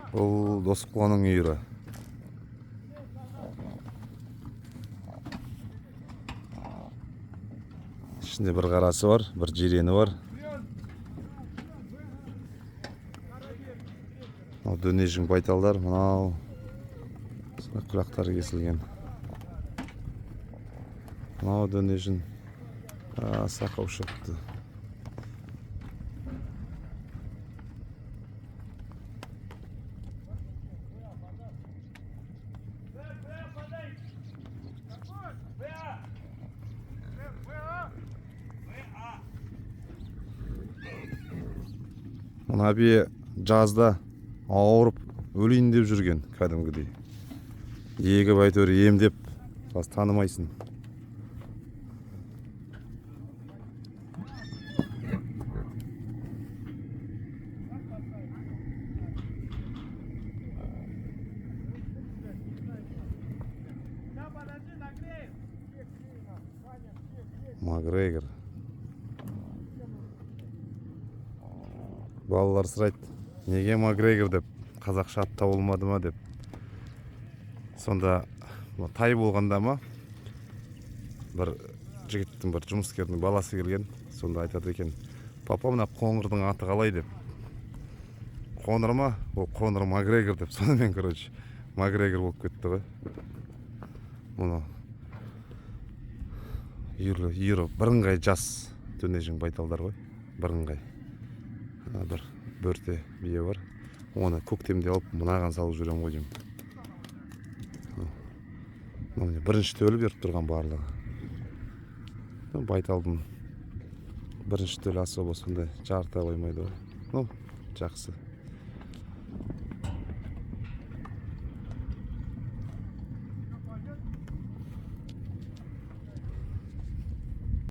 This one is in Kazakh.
Бұл Досқұланың үйірі. Ішінде бір қарасы бар, бір жирені бар. Дөнежің байталдар, мынау құрақтары кесілген. Мынау дөнежің сақау шықты. Мына бие жазда ауырып өлейін деп жүрген кәдімгідей. Егіп әйтеуір емдеп, бас танымайсың. Макгрегор. Балалар сұрайды, неге Макгрегор деп, қазақша ат табылмады ма деп. Сонда тай болғанда ма, бір жігіттің, бір жұмыскердің баласы келген. Сонда айтады екен, папа, мына қоңырдың аты қалай деп. Қоңыр ма? Ол қоңыр Макгрегор деп. Сонымен, короче, Макгрегор болып кетті ғой. Мұны үйірі бірыңғай жас дөнежің байталдар ғой. Бірыңғай. Бір бөрте бие бар. Оны көктемде алып, мынаған салып жүрем ғой деймін. Бірінші төлі беріп тұрған барлығы. Байталдың бірінші төлі особо сондай жарыта қоймайды ғой. Жақсы.